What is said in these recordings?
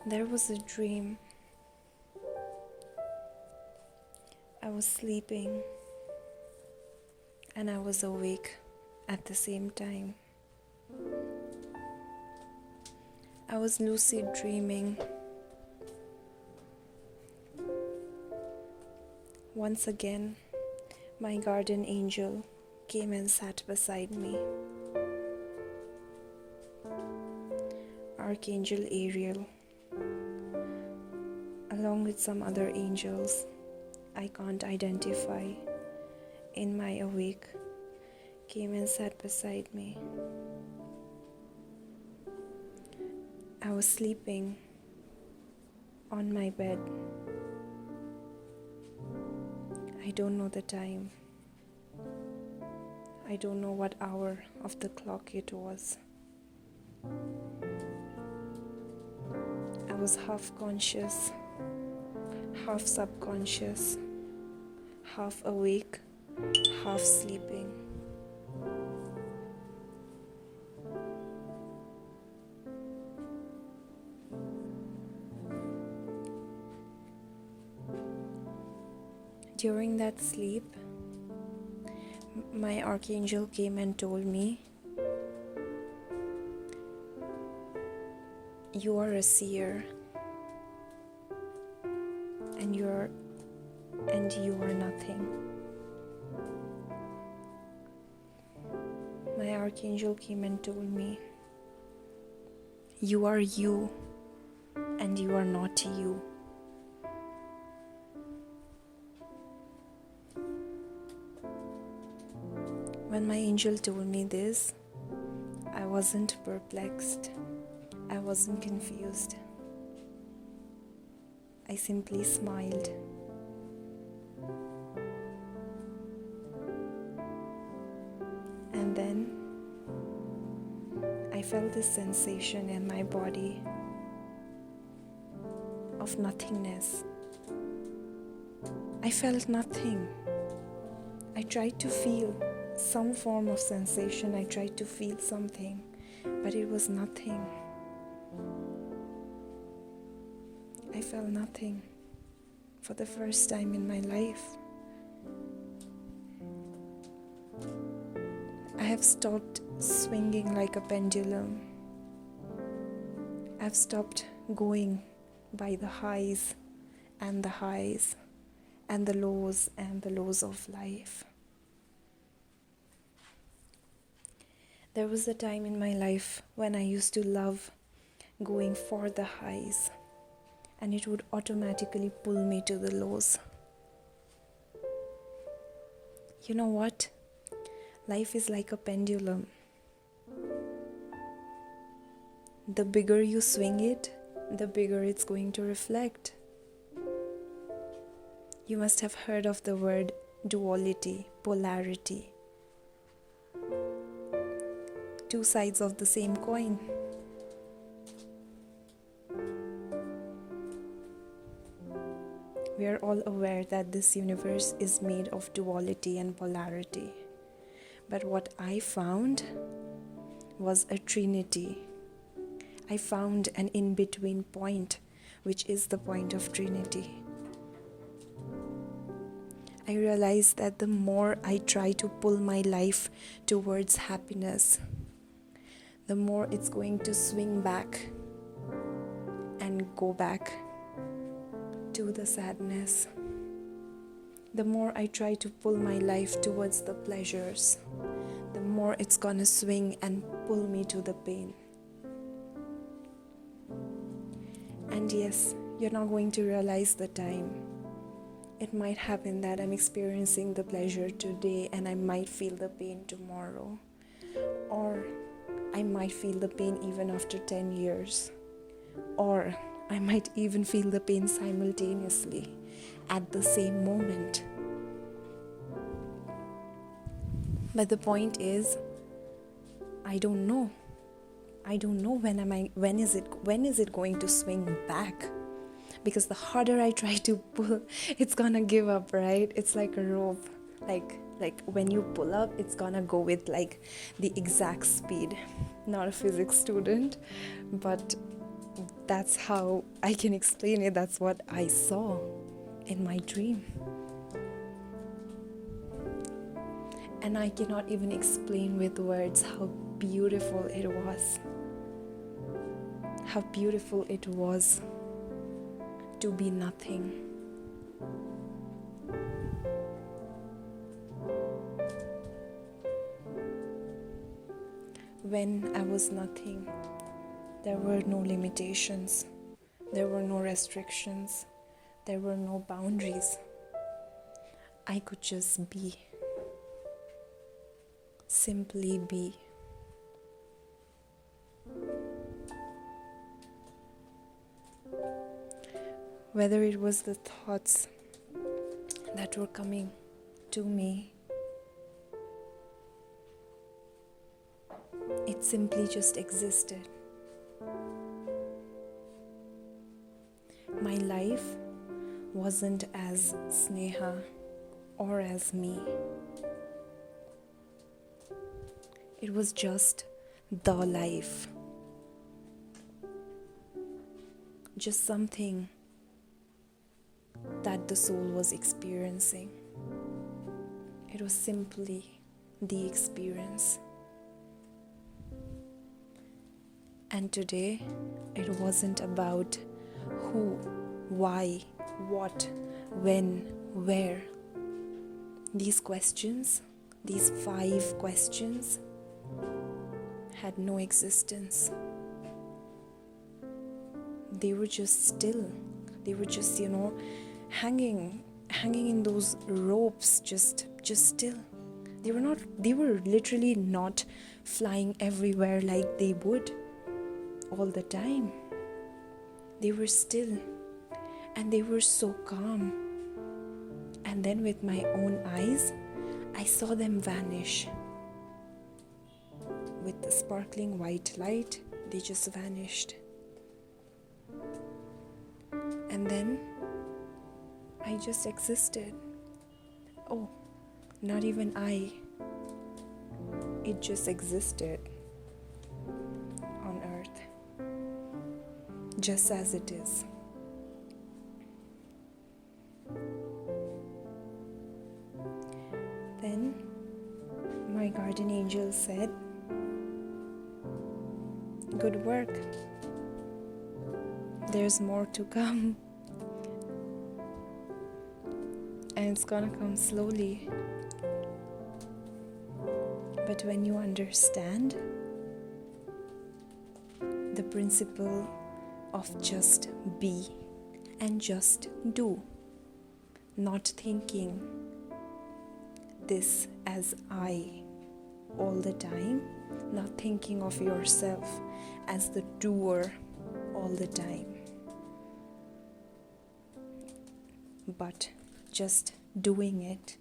There was a dream. I was sleeping and I was awake at the same time. I was lucid dreaming. Once again, my guardian angel came and sat beside me. Archangel Ariel, along with some other angels I can't identify, in my awake, came and sat beside me. I was sleeping on my bed. I don't know the time. I don't know what hour of the clock it was. I was half conscious, half subconscious, half awake, half sleeping. During that sleep, my archangel came and told me, "You are a seer, and you are nothing." My archangel came and told me, "You are you, and you are not you." When my angel told me this, I wasn't perplexed. I wasn't confused. I simply smiled. And then I felt this sensation in my body of nothingness. I felt nothing. I tried to feel some form of sensation. I tried to feel something, but it was nothing. I felt nothing for the first time in my life. I have stopped swinging like a pendulum. I've stopped going by the highs and the highs and the lows of life. There was a time in my life when I used to love going for the highs, and it would automatically pull me to the lows. You know what? Life is like a pendulum. The bigger you swing it, the bigger it's going to reflect. You must have heard of the word duality, polarity. Two sides of the same coin. We are all aware that this universe is made of duality and polarity. But what I found was a trinity. I found an in-between point, which is the point of trinity. I realized that the more I try to pull my life towards happiness, the more it's going to swing back and go back to the sadness. The more I try to pull my life towards the pleasures, the more it's gonna swing and pull me to the pain. And yes, you're not going to realize the time. It might happen that I'm experiencing the pleasure today and I might feel the pain tomorrow. Or I might feel the pain even after 10 years. Or I might even feel the pain simultaneously at the same moment. But the point is, I don't know. I don't know when is it going to swing back? Because the harder I try to pull, it's gonna give up, right? It's like a rope. Like when you pull up, it's gonna go with like the exact speed. Not a physics student, but That's how I can explain it. That's what I saw in my dream. And I cannot even explain with words how beautiful it was. How beautiful it was to be nothing. When I was nothing, there were no limitations, there were no restrictions, there were no boundaries. I could just be, simply be. Whether it was the thoughts that were coming to me, it simply just existed. My life wasn't as Sneha or as me. It was just the life. Just something that the soul was experiencing. It was simply the experience. And today, it wasn't about who, why, what, when, where. These questions, these 5 questions, had no existence. They were just still. They were just, hanging in those ropes, just still. They were literally not flying everywhere like they would all the time. They were still, and they were so calm. And then with my own eyes, I saw them vanish. With the sparkling white light, they just vanished. And then I just existed. Oh, not even I. It just existed on earth, just as it is. Then my guardian angel said, "Good work. There's more to come. And it's gonna come slowly. But when you understand the principle of just be and just do, not thinking this as I all the time, not thinking of yourself as the doer all the time, but just doing it.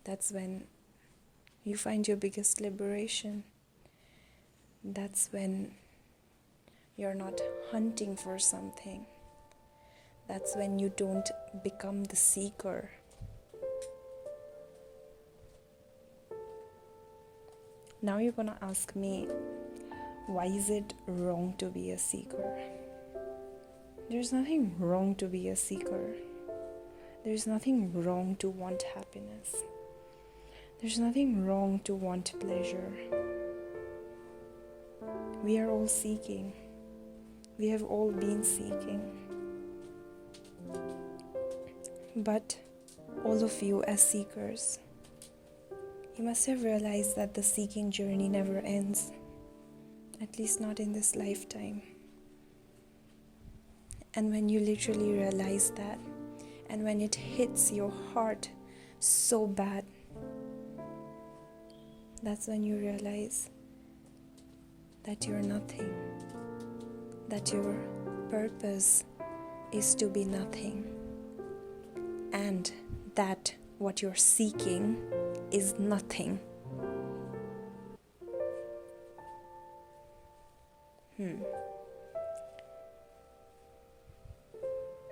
That's when you find your biggest liberation. That's when you're not hunting for something. That's when you don't become the seeker. Now you're gonna ask me, why is it wrong to be a seeker? There's nothing wrong to be a seeker. There's nothing wrong to want happiness. There's nothing wrong to want pleasure. We are all seeking. We have all been seeking. But all of you as seekers, you must have realized that the seeking journey never ends, at least not in this lifetime. And when you literally realize that, and when it hits your heart so bad, that's when you realize that you're nothing, that your purpose is to be nothing, and that what you're seeking is nothing.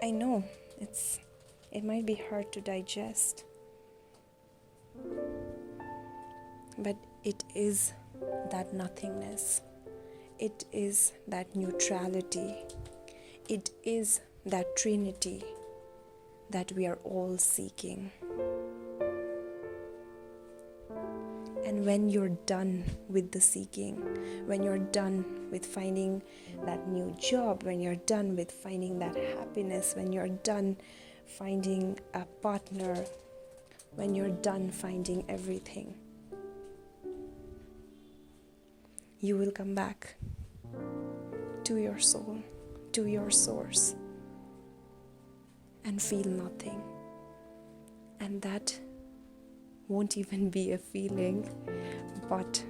I know it might be hard to digest, but it is that nothingness. It is that neutrality. It is that trinity that we are all seeking. And when you're done with the seeking, when you're done with finding that new job, when you're done with finding that happiness, when you're done finding a partner, when you're done finding everything, you will come back to your soul, to your source, and feel nothing. And that won't even be a feeling, but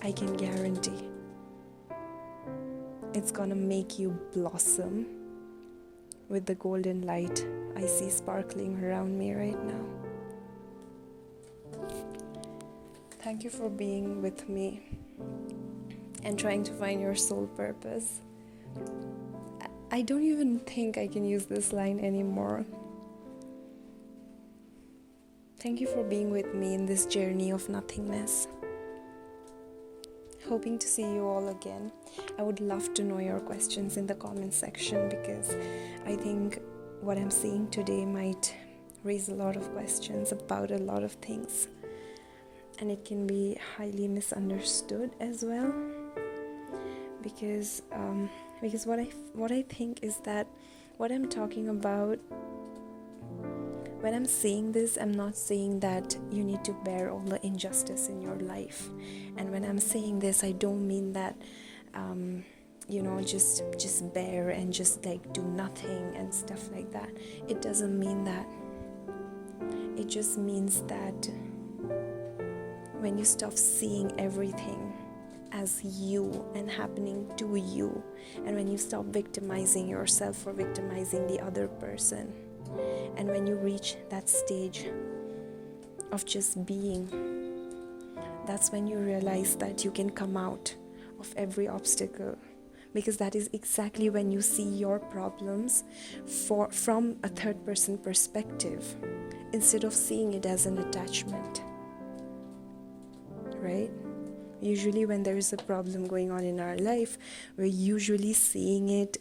I can guarantee it's gonna make you blossom with the golden light I see sparkling around me right now. Thank you for being with me and trying to find your soul purpose. I don't even think I can use this line anymore. Thank you for being with me in this journey of nothingness. Hoping to see you all again. I would love to know your questions in the comment section, because I think what I'm saying today might raise a lot of questions about a lot of things, and it can be highly misunderstood as well, because what I think is that what I'm talking about, when I'm saying this, I'm not saying that you need to bear all the injustice in your life. And when I'm saying this, I don't mean that just bear and just like do nothing and stuff like that. It doesn't mean that. It just means that when you stop seeing everything as you and happening to you, and when you stop victimizing yourself for victimizing the other person, and when you reach that stage of just being, that's when you realize that you can come out of every obstacle, because that is exactly when you see your problems from a third person perspective, instead of seeing it as an attachment, right? Usually when there is a problem going on in our life, we're usually seeing it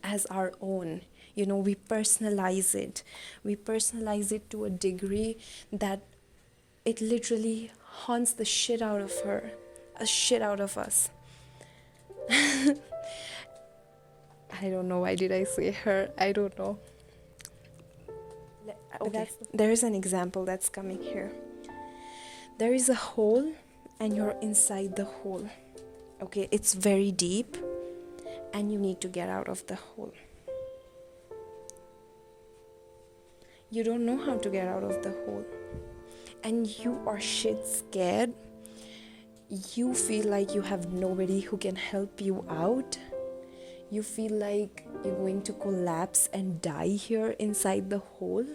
as our own. We personalize it. We personalize it to a degree that it literally haunts the shit out of us. I don't know, why did I say her? I don't know. Okay. There is an example that's coming here. There is a hole and you're inside the hole. Okay, it's very deep and you need to get out of the hole. You don't know how to get out of the hole, and you are shit scared. You feel like you have nobody who can help you out. You feel like you're going to collapse and die here inside the hole.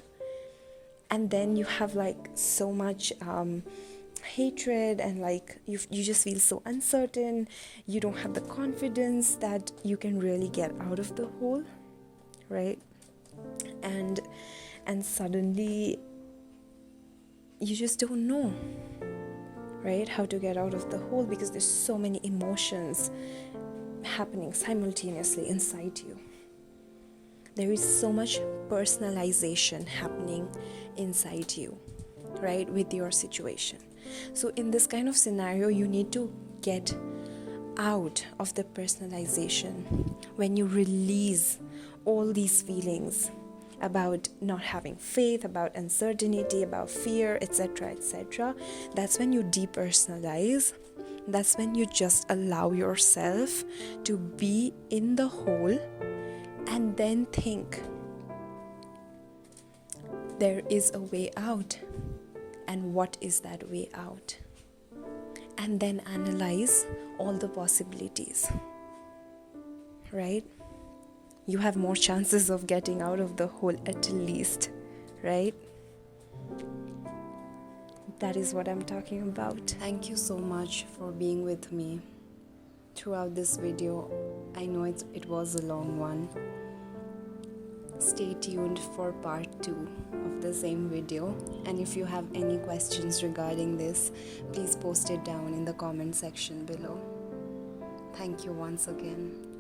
And then you have like so much hatred, and like you just feel so uncertain. You don't have the confidence that you can really get out of the hole, right? And suddenly you just don't know, right, how to get out of the hole, because there's so many emotions happening simultaneously inside you. There is so much personalization happening inside you, right, with your situation. So in this kind of scenario, you need to get out of the personalization. When you release all these feelings about not having faith, about uncertainty, about fear, etc., that's when you depersonalize. That's when you just allow yourself to be in the hole and then think there is a way out, and what is that way out, and then analyze all the possibilities, right? You have more chances of getting out of the hole at least, right? That is what I'm talking about. Thank you so much for being with me throughout this video. I know it was a long one. Stay tuned for part 2 of the same video, and if you have any questions regarding this, please post it down in the comment section below. Thank you once again.